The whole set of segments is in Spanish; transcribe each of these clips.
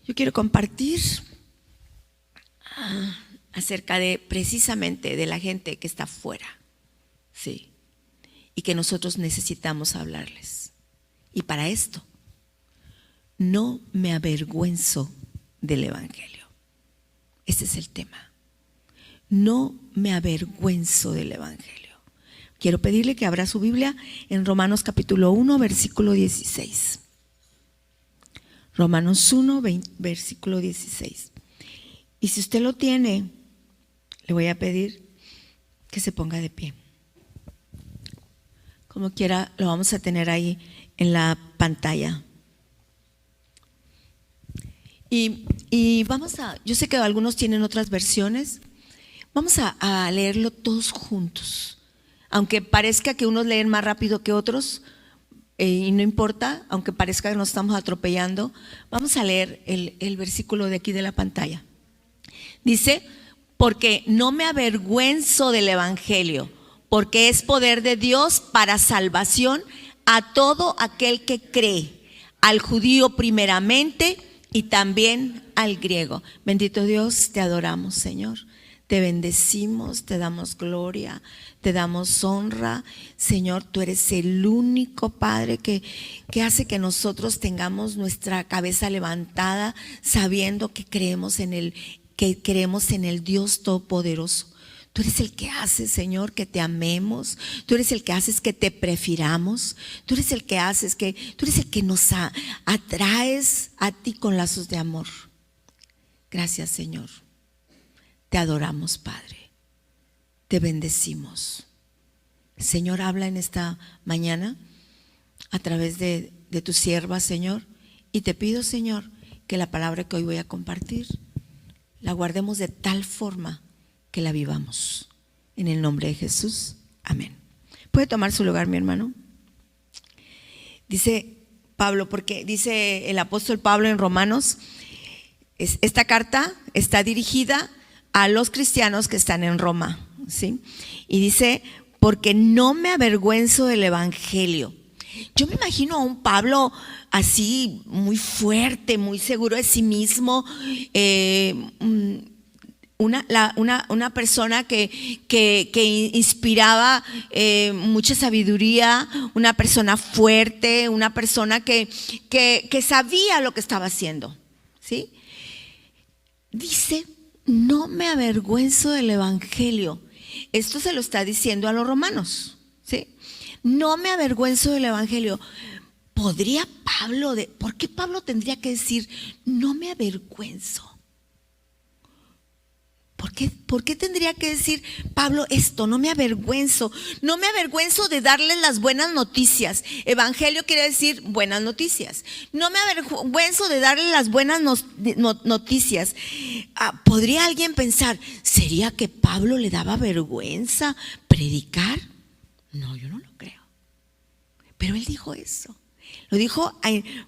Yo quiero compartir acerca de precisamente de la gente que está fuera, sí, y que nosotros necesitamos hablarles. Y para esto, no me avergüenzo del Evangelio. Ese es el tema. No me avergüenzo del Evangelio. Quiero pedirle que abra su Biblia en Romanos capítulo 1, versículo 16. Romanos 1, versículo 16. Y si usted lo tiene, le voy a pedir que se ponga de pie. Como quiera, lo vamos a tener ahí en la pantalla. Y vamos a, yo sé que algunos tienen otras versiones, vamos a leerlo todos juntos. Aunque parezca que unos leen más rápido que otros, y no importa, aunque parezca que nos estamos atropellando, vamos a leer el versículo de aquí de la pantalla. Dice, porque no me avergüenzo del Evangelio, porque es poder de Dios para salvación a todo aquel que cree, al judío primeramente y también al griego. Bendito Dios, te adoramos, Señor. Te bendecimos, te damos gloria, te damos honra. Señor, tú eres el único Padre que hace que nosotros tengamos nuestra cabeza levantada sabiendo que creemos en el Dios Todopoderoso. Tú eres el que hace, Señor, que te amemos. Tú eres el que haces que te prefiramos. Tú eres el que haces tú eres el que nos atraes a ti con lazos de amor. Gracias, Señor. Te adoramos, Padre. Te bendecimos. Señor, habla en esta mañana a través de tu sierva, Señor. Y te pido, Señor, que la palabra que hoy voy a compartir la guardemos de tal forma que la vivamos. En el nombre de Jesús. Amén. ¿Puede tomar su lugar, mi hermano? Dice Pablo, porque dice el apóstol Pablo en Romanos, esta carta está dirigida a los cristianos que están en Roma, ¿sí? Y dice, porque no me avergüenzo del Evangelio. Yo me imagino a un Pablo así, muy fuerte, muy seguro de sí mismo, una persona que inspiraba mucha sabiduría, una persona fuerte, una persona que sabía lo que estaba haciendo, ¿sí? Dice, no me avergüenzo del Evangelio. Esto se lo está diciendo a los romanos, ¿sí? No me avergüenzo del Evangelio. ¿Podría Pablo, por qué Pablo tendría que decir, no me avergüenzo? ¿Por qué tendría que decir Pablo esto? No me avergüenzo. No me avergüenzo de darles las buenas noticias. Evangelio quiere decir buenas noticias. No me avergüenzo de darles las buenas noticias. ¿Podría alguien pensar, ¿sería que Pablo le daba vergüenza predicar? No, yo no lo creo. Pero él dijo eso. Lo dijo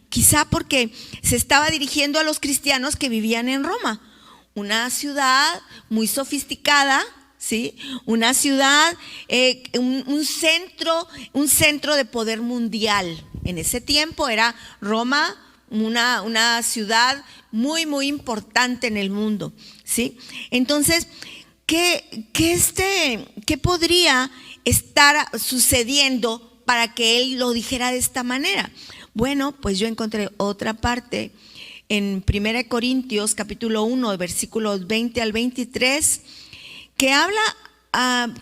quizá porque se estaba dirigiendo a los cristianos que vivían en Roma. Una ciudad muy sofisticada, ¿sí? Una ciudad, un centro de poder mundial. En ese tiempo era Roma una ciudad muy, muy importante en el mundo, ¿sí? Entonces, ¿qué podría estar sucediendo para que él lo dijera de esta manera? Bueno, pues yo encontré otra parte en 1 Corintios capítulo 1, versículos 20 al 23, que habla,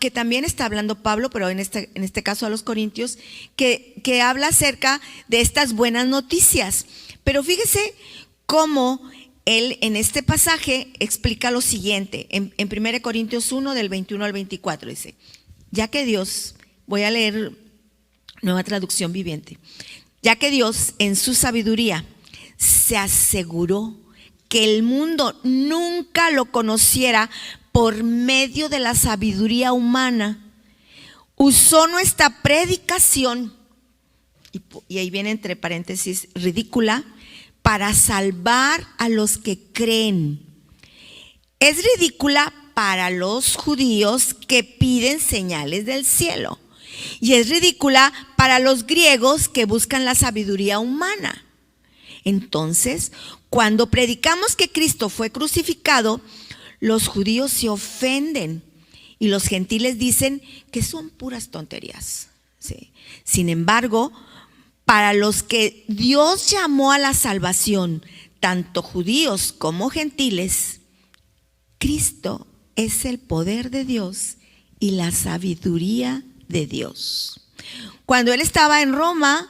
que también está hablando Pablo, pero en este caso a los corintios, que habla acerca de estas buenas noticias. Pero fíjese cómo él en este pasaje explica lo siguiente, en 1 Corintios 1, del 21 al 24, dice, ya que Dios, voy a leer Nueva Traducción Viviente, ya que Dios en su sabiduría se aseguró que el mundo nunca lo conociera por medio de la sabiduría humana, usó nuestra predicación, y ahí viene entre paréntesis ridícula, para salvar a los que creen. Es ridícula para los judíos que piden señales del cielo, y es ridícula para los griegos que buscan la sabiduría humana. Entonces, Cuando predicamos que Cristo fue crucificado, los judíos se ofenden y los gentiles dicen que son puras tonterías. Sí. Sin embargo, para los que Dios llamó a la salvación, tanto judíos como gentiles, Cristo es el poder de Dios y la sabiduría de Dios. Cuando él estaba en Roma,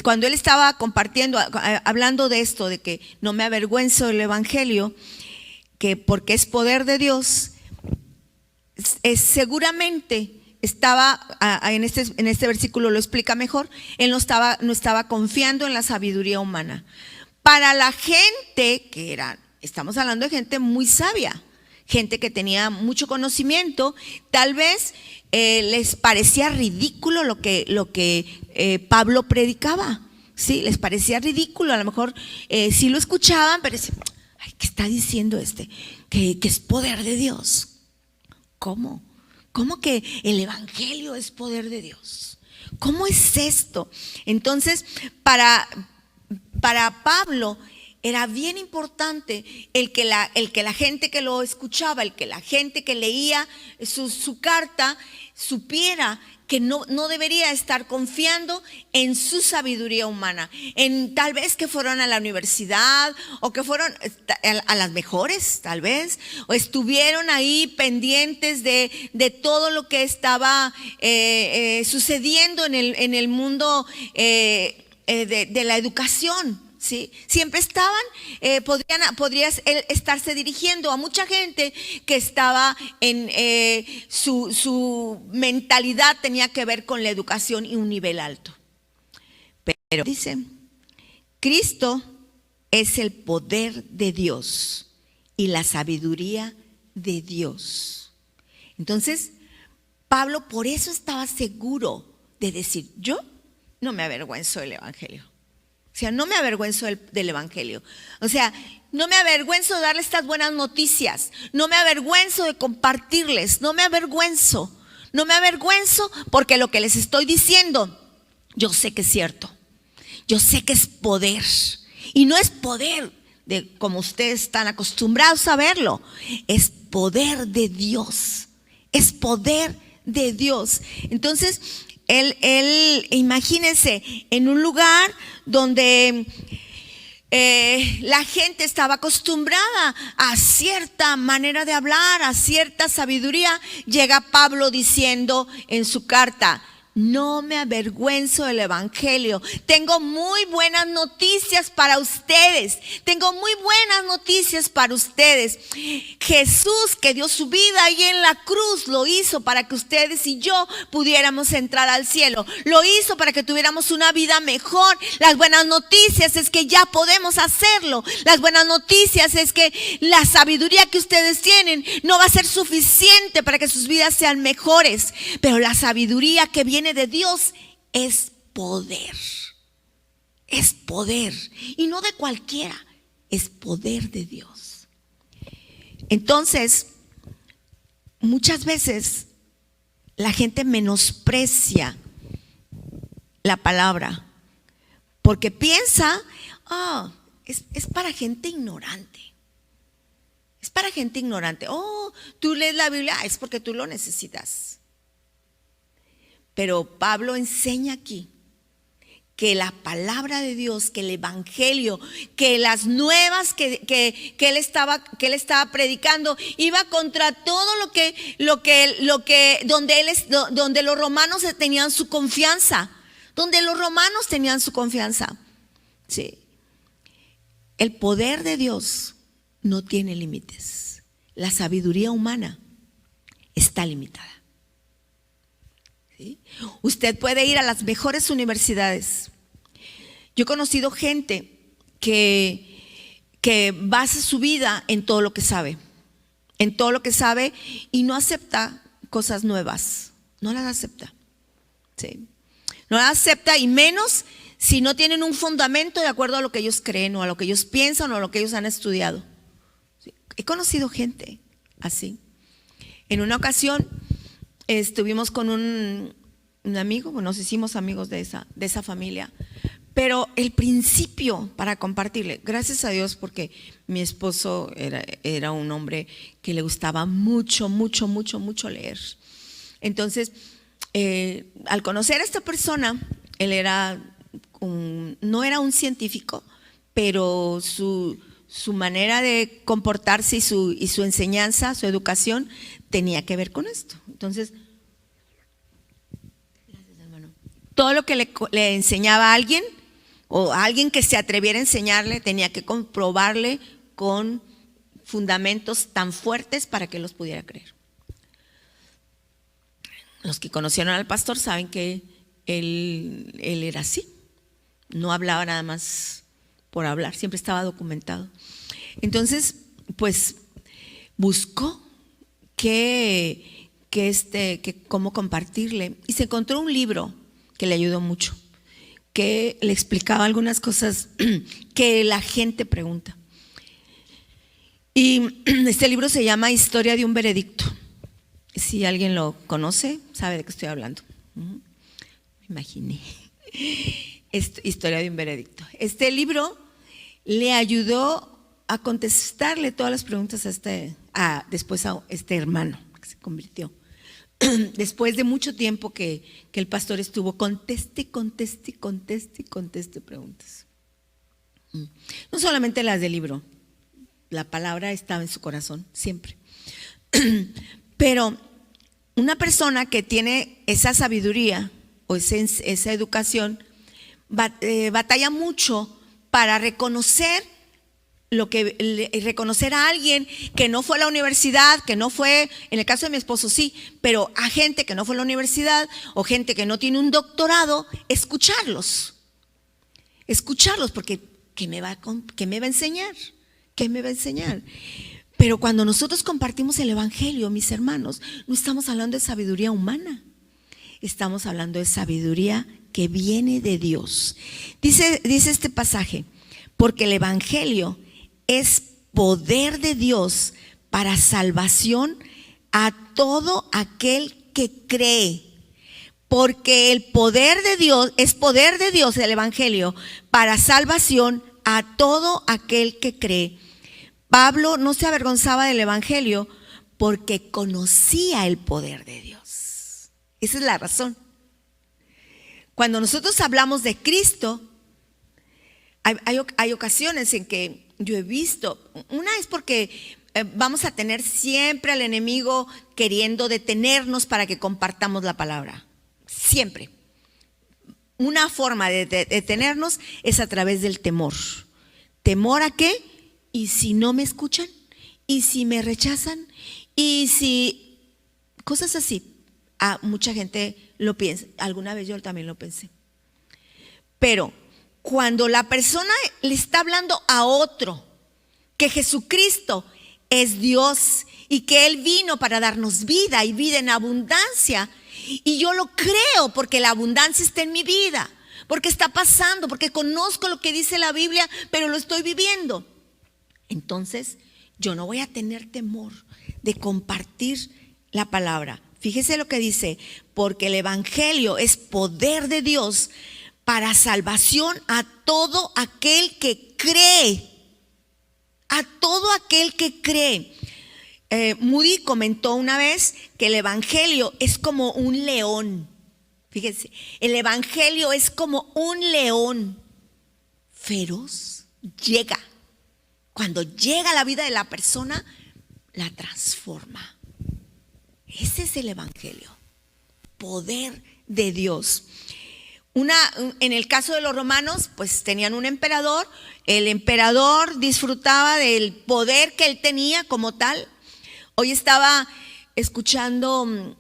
cuando él estaba compartiendo, hablando de esto, de que no me avergüenzo del evangelio, que porque es poder de Dios, seguramente estaba, en este versículo lo explica mejor, él no estaba confiando en la sabiduría humana. Para la gente que estamos hablando de gente muy sabia, gente que tenía mucho conocimiento, tal vez les parecía ridículo lo que Pablo predicaba. Sí, les parecía ridículo, a lo mejor sí lo escuchaban, pero decían, ay, ¿qué está diciendo que es poder de Dios? ¿Cómo? ¿Cómo que el evangelio es poder de Dios? ¿Cómo es esto? Entonces, para Pablo era bien importante el que la gente que lo escuchaba, el que la gente que leía su carta supiera que no debería estar confiando en su sabiduría humana, en tal vez que fueron a la universidad o que fueron a las mejores, tal vez, o estuvieron ahí pendientes de todo lo que estaba sucediendo en el mundo de la educación. ¿Sí? Siempre estaban, podrías estarse dirigiendo a mucha gente que estaba en su mentalidad tenía que ver con la educación y un nivel alto. Pero dice, Cristo es el poder de Dios y la sabiduría de Dios. Entonces, Pablo por eso estaba seguro de decir, yo no me avergüenzo del evangelio. O sea, no me avergüenzo del evangelio. O sea, no me avergüenzo de darles estas buenas noticias. No me avergüenzo de compartirles. No me avergüenzo. No me avergüenzo porque lo que les estoy diciendo, yo sé que es cierto. Yo sé que es poder. Y no es poder como ustedes están acostumbrados a verlo. Es poder de Dios. Es poder de Dios. Entonces, él imagínense, en un lugar donde la gente estaba acostumbrada a cierta manera de hablar, a cierta sabiduría, llega Pablo diciendo en su carta, no me avergüenzo del evangelio. Tengo muy buenas noticias para ustedes. Tengo muy buenas noticias para ustedes. Jesús, que dio su vida ahí en la cruz, lo hizo para que ustedes y yo pudiéramos entrar al cielo. Lo hizo para que tuviéramos una vida mejor. Las buenas noticias es que ya podemos hacerlo. Las buenas noticias es que la sabiduría que ustedes tienen no va a ser suficiente para que sus vidas sean mejores. Pero la sabiduría que viene de Dios es poder. Es poder. Y no de cualquiera. Es poder de Dios. Entonces, muchas veces la gente menosprecia la palabra porque piensa, es para gente ignorante. Es para gente ignorante. Tú lees la Biblia, es porque tú lo necesitas. Pero Pablo enseña aquí que la palabra de Dios, que el evangelio, que las nuevas que él estaba predicando iba contra todo donde los romanos tenían su confianza, Sí. El poder de Dios no tiene límites. La sabiduría humana está limitada. ¿Sí? Usted puede ir a las mejores universidades. Yo he conocido gente que basa su vida en todo lo que sabe, y no acepta cosas nuevas, no las acepta. ¿Sí? No las acepta, y menos si no tienen un fundamento de acuerdo a lo que ellos creen o a lo que ellos piensan o a lo que ellos han estudiado. ¿Sí? He conocido gente así. En una ocasión estuvimos con un amigo, nos hicimos amigos de esa familia, Pero el principio para compartirle, gracias a Dios, porque mi esposo era un hombre que le gustaba mucho, mucho, mucho, mucho leer. Entonces, al conocer a esta persona, él no era un científico, pero su manera de comportarse y su enseñanza, su educación, tenía que ver con esto. Entonces, gracias, hermano. Todo lo que le enseñaba a alguien, o a alguien que se atreviera a enseñarle, tenía que comprobarle con fundamentos tan fuertes para que los pudiera creer. Los que conocieron al pastor saben que él era así, no hablaba nada más por hablar, siempre estaba documentado. Entonces, pues buscó cómo compartirle, y se encontró un libro que le ayudó mucho, que le explicaba algunas cosas que la gente pregunta. Y este libro se llama Historia de un veredicto. Si alguien lo conoce, sabe de qué estoy hablando. Me imaginé. Historia de un veredicto. Este libro le ayudó a contestarle todas las preguntas después a este hermano que se convirtió. Después de mucho tiempo que el pastor estuvo conteste preguntas. No solamente las del libro, la palabra estaba en su corazón siempre. Pero una persona que tiene esa sabiduría o esa educación batalla mucho para reconocer reconocer a alguien que no fue a la universidad, que no fue, en el caso de mi esposo sí, pero a gente que no fue a la universidad o gente que no tiene un doctorado, escucharlos, porque ¿qué me va a enseñar? ¿Qué me va a enseñar? Pero cuando nosotros compartimos el evangelio, mis hermanos, no estamos hablando de sabiduría humana, estamos hablando de sabiduría que viene de Dios. Dice este pasaje, porque el evangelio es poder de Dios para salvación a todo aquel que cree. Porque el poder de Dios, es poder de Dios el evangelio para salvación a todo aquel que cree. Pablo no se avergonzaba del evangelio porque conocía el poder de Dios. Esa es la razón. Cuando nosotros hablamos de Cristo, hay ocasiones en que yo he visto, una es porque vamos a tener siempre al enemigo queriendo detenernos para que compartamos la palabra, siempre. Una forma de detenernos es a través del temor. ¿Temor a qué? ¿Y si no me escuchan? ¿Y si me rechazan? ¿Y si? Cosas así. Mucha gente lo piensa, alguna vez yo también lo pensé. Pero cuando la persona le está hablando a otro que Jesucristo es Dios y que Él vino para darnos vida y vida en abundancia, y yo lo creo porque la abundancia está en mi vida, porque está pasando, porque conozco lo que dice la Biblia, pero lo estoy viviendo, entonces yo no voy a tener temor de compartir la palabra. Fíjese lo que dice, porque el evangelio es poder de Dios para salvación a todo aquel que cree. A todo aquel que cree. Moody comentó una vez que el evangelio es como un león. Fíjense, el evangelio es como un león feroz. Cuando llega a la vida de la persona, la transforma. Ese es el evangelio, poder de Dios. En el caso de los romanos, pues tenían un emperador. El emperador disfrutaba del poder que él tenía como tal. Hoy estaba escuchando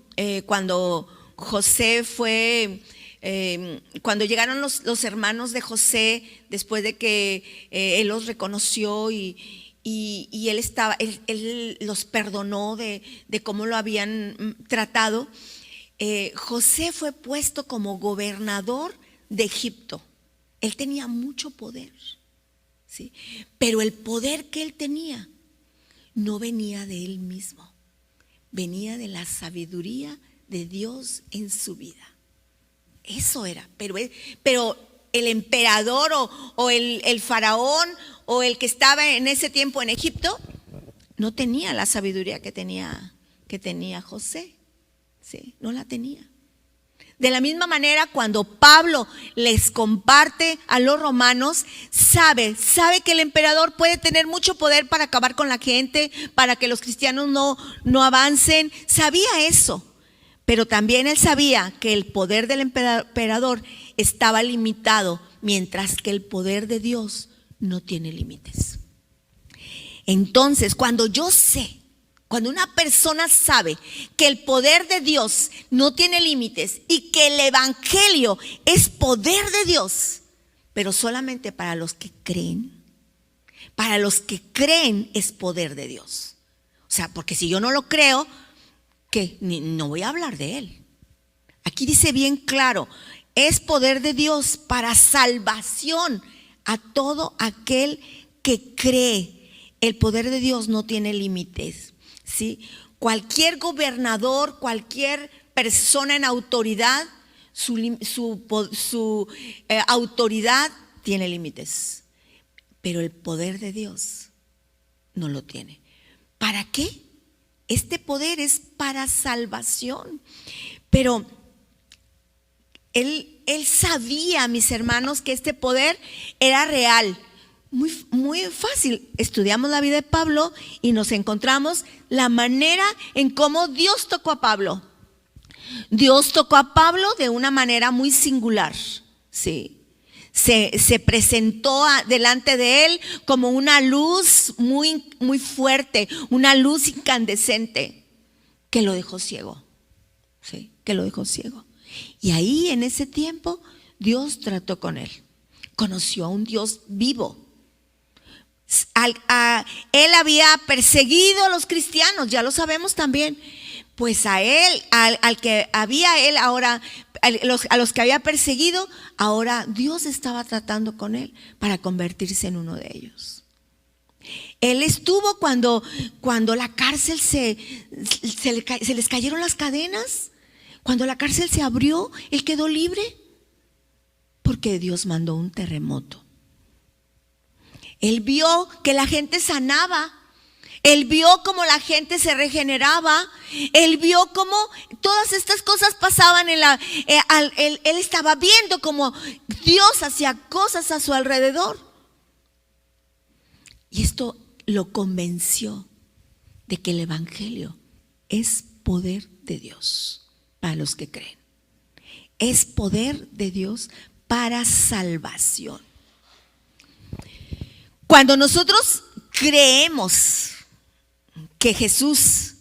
cuando José cuando llegaron los hermanos de José, después de que él los reconoció y él los perdonó de cómo lo habían tratado. José fue puesto como gobernador de Egipto. Él tenía mucho poder, ¿sí? Pero el poder que él tenía no venía de él mismo, venía de la sabiduría de Dios en su vida. Eso era, pero el emperador o el faraón o el que estaba en ese tiempo en Egipto no tenía la sabiduría que tenía José. Sí, no la tenía. De la misma manera, cuando Pablo les comparte a los romanos, sabe que el emperador puede tener mucho poder para acabar con la gente, para que los cristianos no avancen. Sabía eso, pero también él sabía que el poder del emperador estaba limitado, mientras que el poder de Dios no tiene límites. Entonces, cuando una persona sabe que el poder de Dios no tiene límites y que el evangelio es poder de Dios, pero solamente para los que creen es poder de Dios. O sea, porque si yo no lo creo, ¿qué? No voy a hablar de él. Aquí dice bien claro, es poder de Dios para salvación a todo aquel que cree. El poder de Dios no tiene límites, ¿sí? Cualquier gobernador, cualquier persona en autoridad, su autoridad tiene límites, pero el poder de Dios no lo tiene. ¿Para qué? Este poder es para salvación. Pero él sabía, mis hermanos, que este poder era real. Muy fácil. Estudiamos la vida de Pablo y nos encontramos la manera en cómo Dios tocó a Pablo. Dios tocó a Pablo de una manera muy singular, ¿sí? Se presentó delante de él como una luz muy fuerte, una luz incandescente que lo dejó ciego, ¿sí? Que lo dejó ciego. Y ahí en ese tiempo Dios trató con él. Conoció a un Dios vivo. Él había perseguido a los cristianos, ya lo sabemos también. Pues a él, al que había él ahora, a los que había perseguido, ahora Dios estaba tratando con él para convertirse en uno de ellos. Él estuvo cuando la cárcel se les cayeron las cadenas, cuando la cárcel se abrió, él quedó libre, porque Dios mandó un terremoto. Él vio que la gente sanaba. Él vio cómo la gente se regeneraba. Él vio cómo todas estas cosas pasaban él estaba viendo cómo Dios hacía cosas a su alrededor. Y esto lo convenció de que el evangelio es poder de Dios para los que creen. Es poder de Dios para salvación. Cuando nosotros creemos que Jesús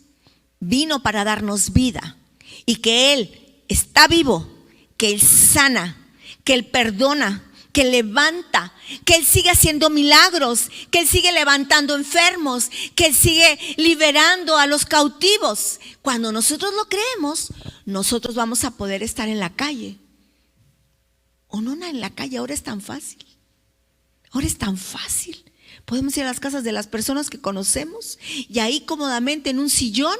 vino para darnos vida y que Él está vivo, que Él sana, que Él perdona, que Él levanta, que Él sigue haciendo milagros, que Él sigue levantando enfermos, que Él sigue liberando a los cautivos. Cuando nosotros lo creemos, nosotros vamos a poder estar en la calle. O no en la calle, ahora es tan fácil. Ahora es tan fácil. Podemos ir a las casas de las personas que conocemos y ahí cómodamente en un sillón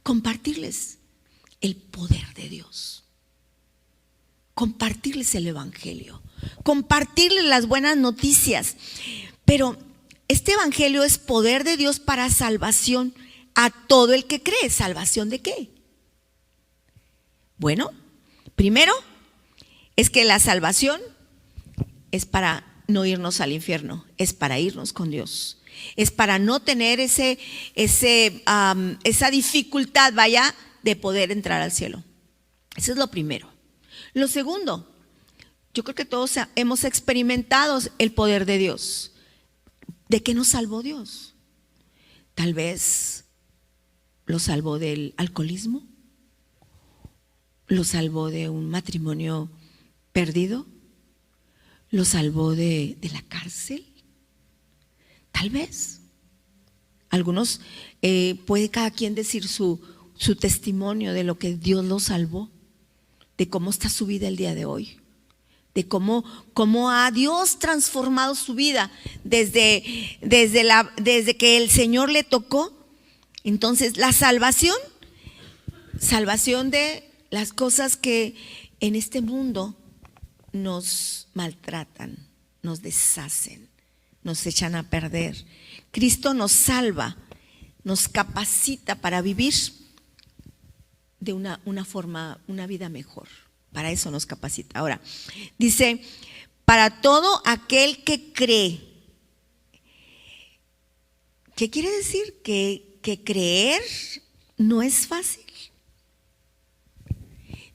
compartirles el poder de Dios. Compartirles el evangelio. Compartirles las buenas noticias. Pero este evangelio es poder de Dios para salvación a todo el que cree. ¿Salvación de qué? Bueno, primero es que la salvación es para no irnos al infierno, es para irnos con Dios. Es para no tener esa dificultad, de poder entrar al cielo. Eso es lo primero. Lo segundo, yo creo que todos hemos experimentado el poder de Dios. ¿De qué nos salvó Dios? Tal vez lo salvó del alcoholismo, lo salvó de un matrimonio perdido, lo salvó de la cárcel. Tal vez. Algunos, puede cada quien decir su testimonio de lo que Dios lo salvó, de cómo está su vida el día de hoy, de cómo ha Dios transformado su vida desde que el Señor le tocó. Entonces, la salvación de las cosas que en este mundo nos maltratan, nos deshacen, nos echan a perder. Cristo nos salva, nos capacita para vivir de una forma, una vida mejor. Para eso nos capacita. Ahora, dice, para todo aquel que cree. ¿Qué quiere decir? Que creer no es fácil.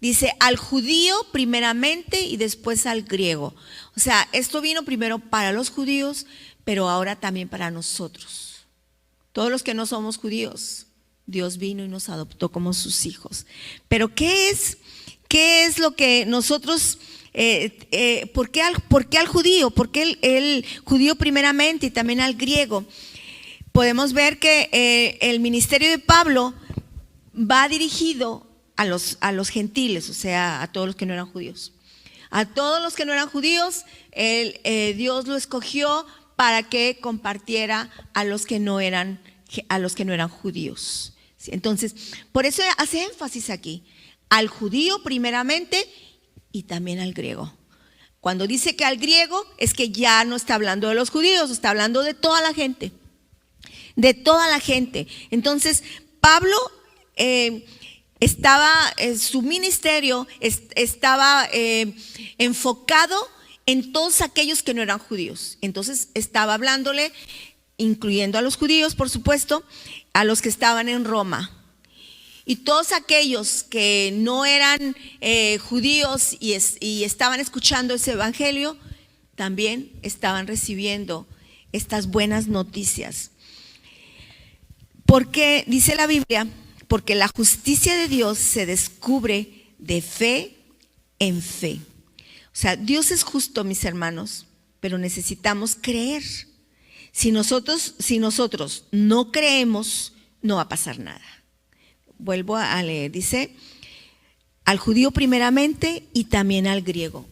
Dice, al judío primeramente y después al griego. O sea, esto vino primero para los judíos, pero ahora también para nosotros. Todos los que no somos judíos, Dios vino y nos adoptó como sus hijos. Pero ¿qué es lo que nosotros, por qué al judío? ¿Por qué el judío primeramente y también al griego? Podemos ver que el ministerio de Pablo va dirigido a los gentiles, o sea, a todos los que no eran judíos. A todos los que no eran judíos, Dios lo escogió para que compartiera a los que no eran judíos. Entonces, por eso hace énfasis aquí, al judío primeramente y también al griego. Cuando dice que al griego, es que ya no está hablando de los judíos, está hablando de toda la gente. De toda la gente. Entonces, Pablo su ministerio estaba enfocado en todos aquellos que no eran judíos. Entonces estaba hablándole, incluyendo a los judíos, por supuesto, a los que estaban en Roma. Y todos aquellos que no eran judíos y estaban escuchando ese evangelio, también estaban recibiendo estas buenas noticias. Porque dice la Biblia, porque la justicia de Dios se descubre de fe en fe. O sea, Dios es justo, mis hermanos, pero necesitamos creer. Si nosotros no creemos, no va a pasar nada. Vuelvo a leer, dice, al judío primeramente y también al griego.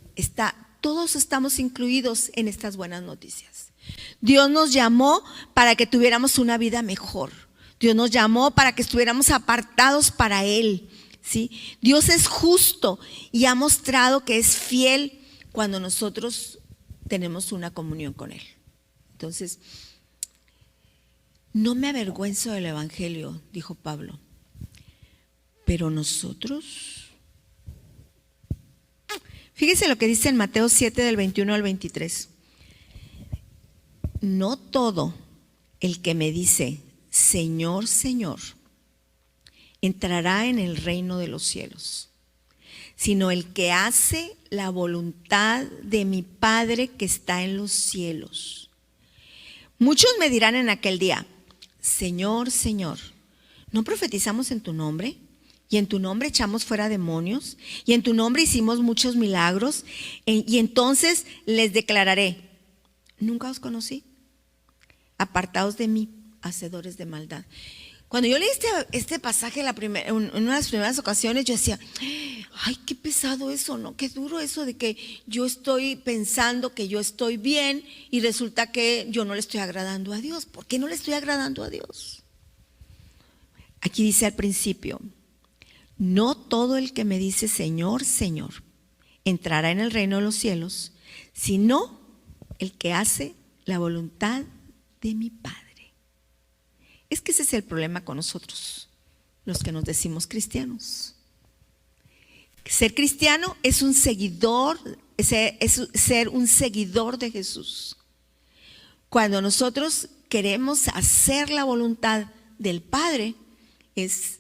Todos estamos incluidos en estas buenas noticias. Dios nos llamó para que tuviéramos una vida mejor. Dios nos llamó para que estuviéramos apartados para Él, ¿sí? Dios es justo y ha mostrado que es fiel cuando nosotros tenemos una comunión con Él. Entonces, no me avergüenzo del evangelio, dijo Pablo, pero nosotros, fíjese lo que dice en Mateo 7 del 21 al 23. No todo el que me dice Señor, Señor, entrará en el reino de los cielos, sino el que hace la voluntad de mi Padre que está en los cielos. Muchos me dirán en aquel día, Señor, Señor, ¿no profetizamos en tu nombre? Y en tu nombre echamos fuera demonios, y en tu nombre hicimos muchos milagros, y entonces les declararé, nunca os conocí, apartaos de mí, hacedores de maldad. Cuando yo leí este pasaje en una de las primeras ocasiones, yo decía, ay, qué pesado eso, ¿no? Qué duro eso de que yo estoy pensando que yo estoy bien y resulta que yo no le estoy agradando a Dios. ¿Por qué no le estoy agradando a Dios? Aquí dice al principio, no todo el que me dice Señor, Señor, entrará en el reino de los cielos, sino el que hace la voluntad de mi Padre. Es que ese es el problema con nosotros, los que nos decimos cristianos. Ser cristiano es un seguidor, es ser un seguidor de Jesús. Cuando nosotros queremos hacer la voluntad del Padre, es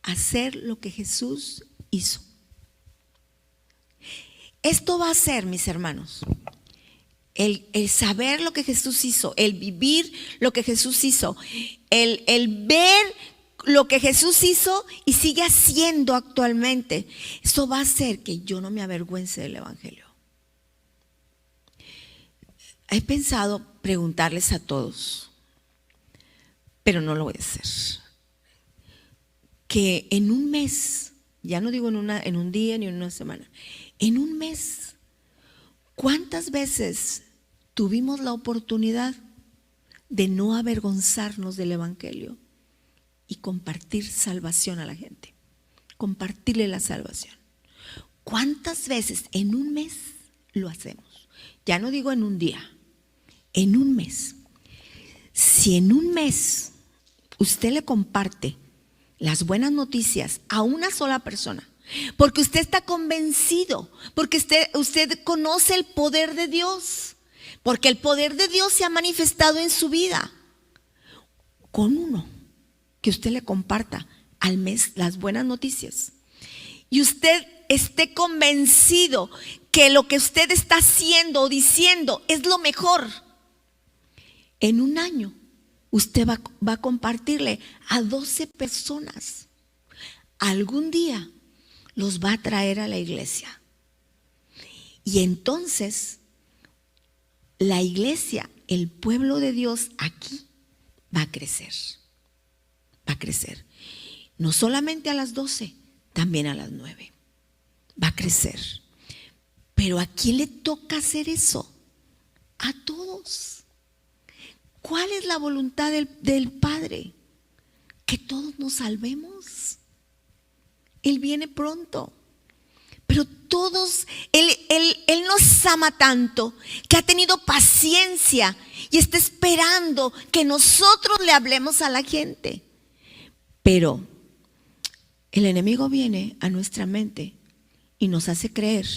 hacer lo que Jesús hizo. Esto va a ser, mis hermanos, el saber lo que Jesús hizo, el vivir lo que Jesús hizo, el ver lo que Jesús hizo y sigue haciendo actualmente. Eso va a hacer que yo no me avergüence del evangelio. He pensado preguntarles a todos, pero no lo voy a hacer, que en un mes, ya no digo en un día ni en una semana, en un mes, ¿cuántas veces tuvimos la oportunidad de no avergonzarnos del evangelio y compartir salvación a la gente? Compartirle la salvación. ¿Cuántas veces en un mes lo hacemos. Ya no digo en un día, en un mes. Si en un mes usted le comparte las buenas noticias a una sola persona, porque usted está convencido, porque usted conoce el poder de Dios, porque el poder de Dios se ha manifestado en su vida, con uno que usted le comparta al mes las buenas noticias, y usted esté convencido que lo que usted está haciendo o diciendo es lo mejor, en un año usted va a compartirle a 12 personas. Algún día los va a traer a la iglesia. Y entonces la iglesia, el pueblo de Dios aquí, va a crecer. Va a crecer. No solamente a las 12, también a las 9. Va a crecer. Pero ¿a quién le toca hacer eso? A todos. ¿Cuál es la voluntad del Padre? Que todos nos salvemos. Él viene pronto. Pero todos, Él nos ama tanto que ha tenido paciencia y está esperando que nosotros le hablemos a la gente. Pero el enemigo viene a nuestra mente y nos hace creer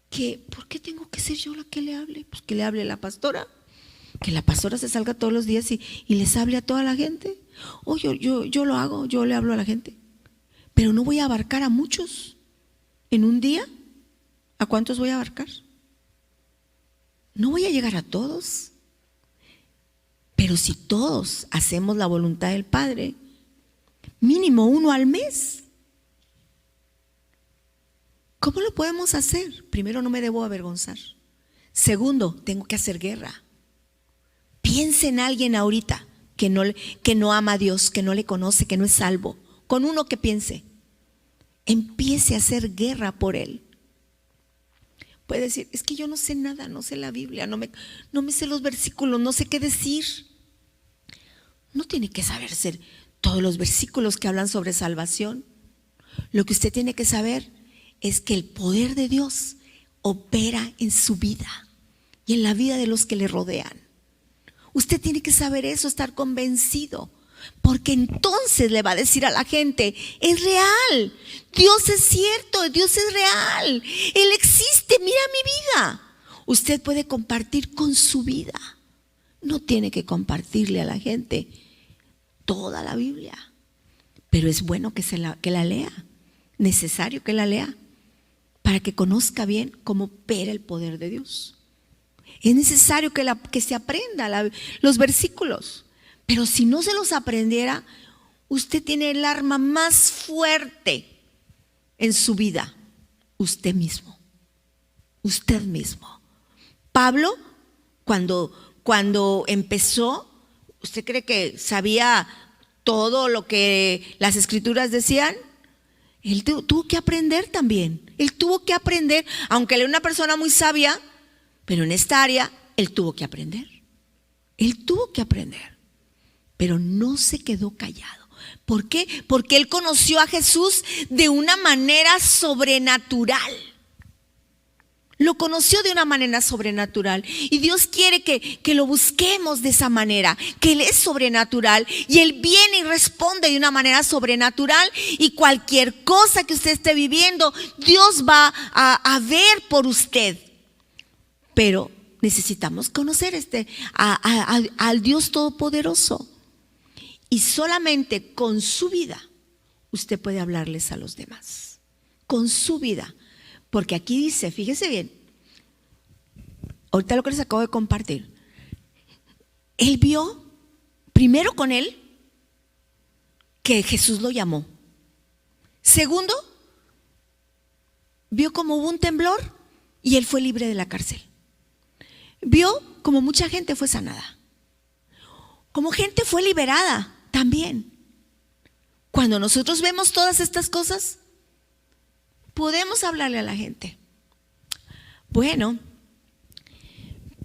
que, ¿por qué tengo que ser yo la que le hable? Pues que le hable la pastora. Que la pastora se salga todos los días y les hable a toda la gente. O yo lo hago, yo le hablo a la gente. Pero no voy a abarcar a muchos en un día. ¿A cuántos voy a abarcar? No voy a llegar a todos. Pero si todos hacemos la voluntad del Padre, mínimo uno al mes. ¿Cómo lo podemos hacer? Primero, no me debo avergonzar. Segundo, tengo que hacer guerra. Piense en alguien ahorita que no ama a Dios, que no le conoce, que no es salvo. Con uno que piense, empiece a hacer guerra por él. Puede decir, es que yo no sé nada, no sé la Biblia, no me sé los versículos, no sé qué decir. No tiene que saberse todos los versículos que hablan sobre salvación. Lo que usted tiene que saber es que el poder de Dios opera en su vida y en la vida de los que le rodean. Usted tiene que saber eso, estar convencido, porque entonces le va a decir a la gente, es real, Dios es cierto, Dios es real, Él existe, mira mi vida. Usted puede compartir con su vida, no tiene que compartirle a la gente toda la Biblia, pero es bueno que la lea, necesario que la lea, para que conozca bien cómo opera el poder de Dios. Es necesario que se aprenda los versículos. Pero si no se los aprendiera, usted tiene el arma más fuerte en su vida. Usted mismo. Usted mismo. Pablo, cuando empezó, ¿usted cree que sabía todo lo que las escrituras decían? Él tuvo que aprender también. Él tuvo que aprender, aunque él era una persona muy sabia, pero en esta área, él tuvo que aprender. Él tuvo que aprender. Pero no se quedó callado. ¿Por qué? Porque él conoció a Jesús de una manera sobrenatural. Lo conoció de una manera sobrenatural. Y Dios quiere que lo busquemos de esa manera. Que Él es sobrenatural. Y Él viene y responde de una manera sobrenatural. Y cualquier cosa que usted esté viviendo, Dios va a ver por usted. Pero necesitamos conocer al Dios Todopoderoso. Y solamente con su vida usted puede hablarles a los demás. Con su vida. Porque aquí dice, fíjese bien, ahorita lo que les acabo de compartir. Él vio, primero con él, que Jesús lo llamó. Segundo, vio como hubo un temblor y él fue libre de la cárcel. Vio como mucha gente fue sanada. Como gente fue liberada también. Cuando nosotros vemos todas estas cosas, podemos hablarle a la gente. Bueno,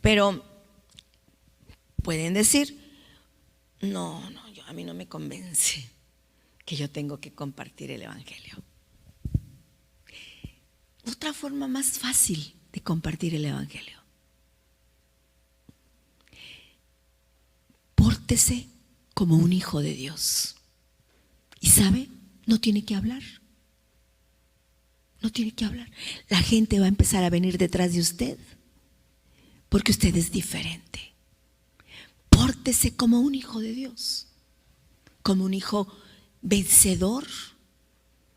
pero pueden decir, no, a mí no me convence que yo tengo que compartir el evangelio. Otra forma más fácil de compartir el evangelio. Pórtese como un hijo de Dios. Y sabe, no tiene que hablar. No tiene que hablar. La gente va a empezar a venir detrás de usted porque usted es diferente. Pórtese como un hijo de Dios, como un hijo vencedor,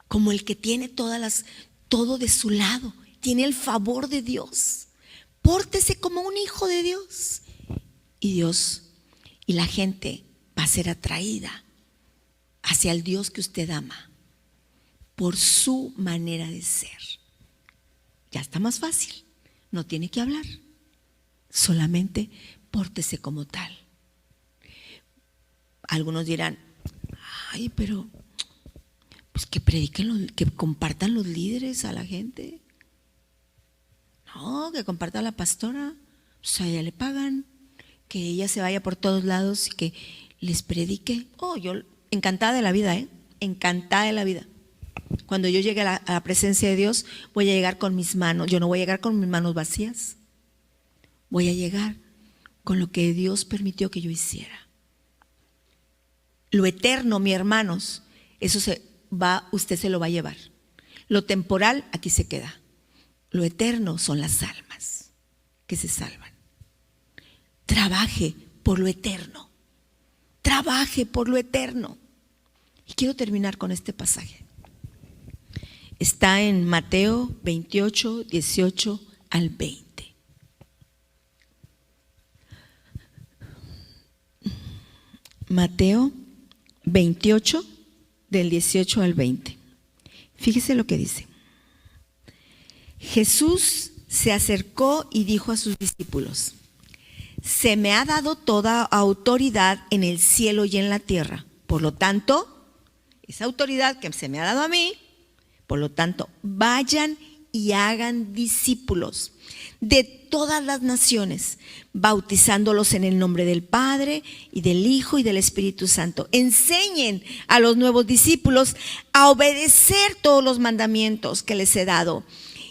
como el que tiene todo de su lado, tiene el favor de Dios. Pórtese como un hijo de Dios. Y Dios y la gente va a ser atraída hacia el Dios que usted ama por su manera de ser. Ya está más fácil, no tiene que hablar, solamente pórtese como tal. Algunos dirán, ay, pero pues que prediquen, que compartan los líderes a la gente. No, que comparta la pastora, pues a ella le pagan, que ella se vaya por todos lados y que les predique. Oh, yo encantada de la vida, encantada de la vida. Cuando yo llegue a la presencia de Dios, voy a llegar con mis manos, yo no voy a llegar con mis manos vacías, voy a llegar con lo que Dios permitió que yo hiciera. Lo eterno, mis hermanos, eso usted se lo va a llevar. Lo temporal aquí se queda. Lo eterno son las almas que se salvan. Trabaje por lo eterno. Trabaje por lo eterno. Y quiero terminar con este pasaje. Está en Mateo 28, 18 al 20. Mateo 28, del 18 al 20. Fíjese lo que dice. Jesús se acercó y dijo a sus discípulos: se me ha dado toda autoridad en el cielo y en la tierra. Por lo tanto, esa autoridad que se me ha dado a mí, por lo tanto, vayan y hagan discípulos de todas las naciones, bautizándolos en el nombre del Padre y del Hijo y del Espíritu Santo. Enseñen a los nuevos discípulos a obedecer todos los mandamientos que les he dado.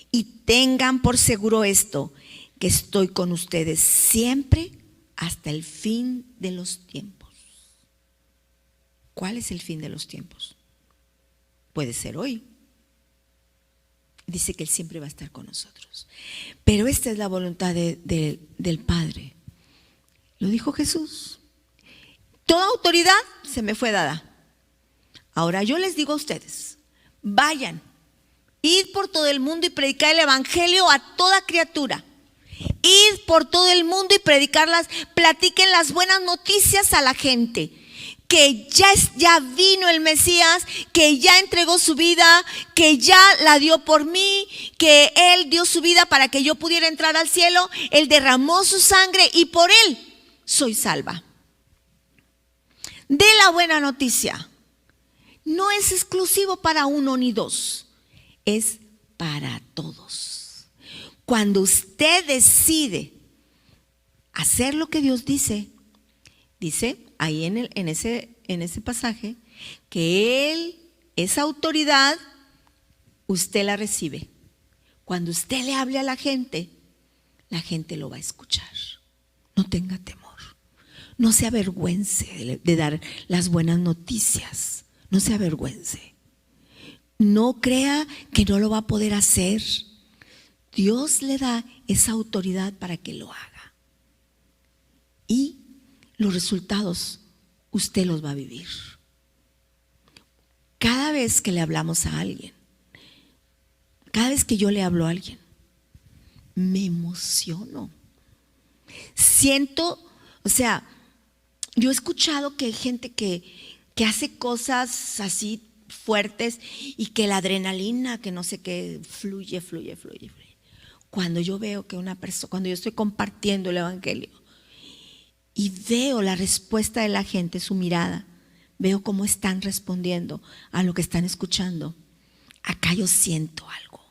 Y tengan por seguro esto, que estoy con ustedes siempre hasta el fin de los tiempos. ¿Cuál es el fin de los tiempos? Puede ser hoy. Dice que Él siempre va a estar con nosotros. Pero esta es la voluntad del Padre. Lo dijo Jesús. Toda autoridad se me fue dada. Ahora yo les digo a ustedes, vayan, id por todo el mundo y predicad el evangelio a toda criatura. Id por todo el mundo y predicarlas, platiquen las buenas noticias a la gente. Que ya vino el Mesías, que ya entregó su vida, que ya la dio por mí, que Él dio su vida para que yo pudiera entrar al cielo. Él derramó su sangre y por Él soy salva. De la buena noticia. No es exclusivo para uno ni dos, es para todos. Cuando usted decide hacer lo que Dios dice ahí en ese pasaje, que Él, esa autoridad, usted la recibe. Cuando usted le hable a la gente lo va a escuchar. No tenga temor. No se avergüence de dar las buenas noticias. No se avergüence. No crea que no lo va a poder hacer. Dios le da esa autoridad para que lo haga. Y los resultados usted los va a vivir. Cada vez que le hablamos a alguien, cada vez que yo le hablo a alguien, me emociono. Siento, yo he escuchado que hay gente que hace cosas así fuertes y que la adrenalina, que no sé qué, fluye. Cuando yo veo que una persona, cuando yo estoy compartiendo el evangelio y veo la respuesta de la gente, su mirada, veo cómo están respondiendo a lo que están escuchando, acá yo siento algo.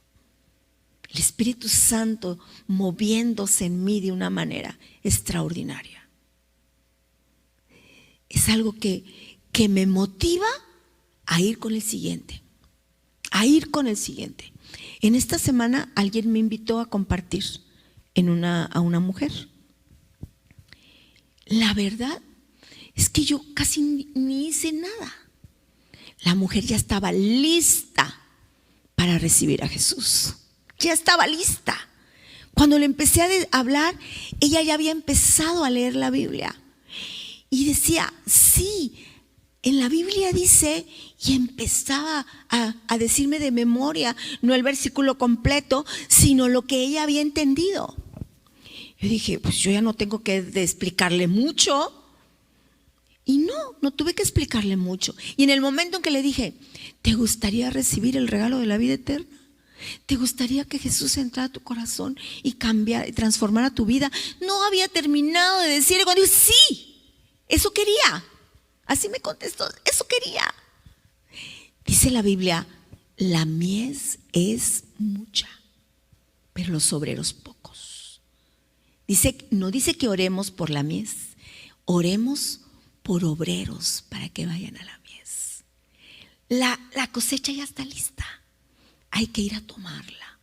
El Espíritu Santo moviéndose en mí de una manera extraordinaria. Es algo que me motiva a ir con el siguiente. En esta semana alguien me invitó a compartir a una mujer. La verdad es que yo casi ni hice nada. La mujer ya estaba lista para recibir a Jesús. Ya estaba lista. Cuando le empecé a hablar, ella ya había empezado a leer la Biblia. Y decía, sí, en la Biblia dice, y empezaba a decirme de memoria, no el versículo completo, sino lo que ella había entendido. Yo dije, pues yo ya no tengo que explicarle mucho. Y no tuve que explicarle mucho. Y en el momento en que le dije, ¿te gustaría recibir el regalo de la vida eterna? ¿Te gustaría que Jesús entrara a tu corazón y cambiara y transformara tu vida? No había terminado de decirle cuando dije, sí, eso quería. Así me contestó, eso quería. Dice la Biblia, la mies es mucha, pero los obreros pocos. No dice que oremos por la mies, oremos por obreros para que vayan a la mies. La cosecha ya está lista. Hay que ir a tomarla.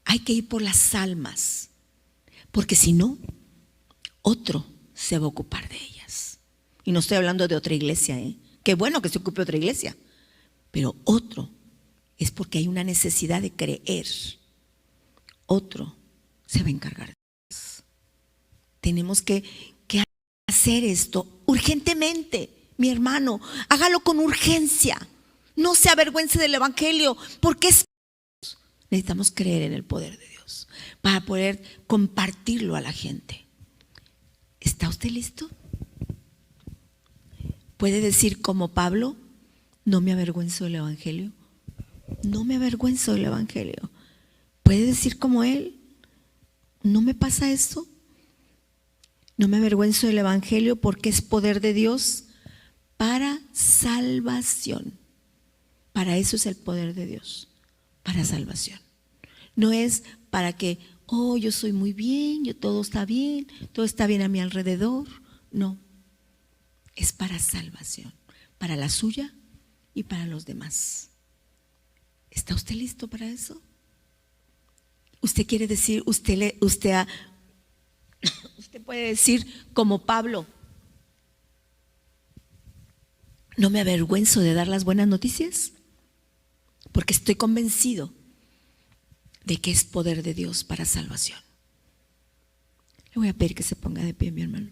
Hay que ir por las almas. Porque si no, otro se va a ocupar de ellas. Y no estoy hablando de otra iglesia, ¿eh? Qué bueno que se ocupe otra iglesia. Pero otro es porque hay una necesidad de creer. Otro se va a encargar de ellas. Tenemos que hacer esto urgentemente, mi hermano. Hágalo con urgencia. No se avergüence del evangelio, porque necesitamos creer en el poder de Dios para poder compartirlo a la gente. ¿Está usted listo? ¿Puede decir como Pablo, no me avergüenzo del evangelio? No me avergüenzo del evangelio. ¿Puede decir como él, no me pasa esto? No me avergüenzo del evangelio porque es poder de Dios para salvación. Para eso es el poder de Dios, para salvación. No es para que, yo soy muy bien, todo está bien a mi alrededor. No, es para salvación, para la suya y para los demás. ¿Está usted listo para eso? Usted quiere decir, usted puede decir como Pablo, no me avergüenzo de dar las buenas noticias, porque estoy convencido de que es poder de Dios para salvación. Le voy a pedir que se ponga de pie, mi hermano.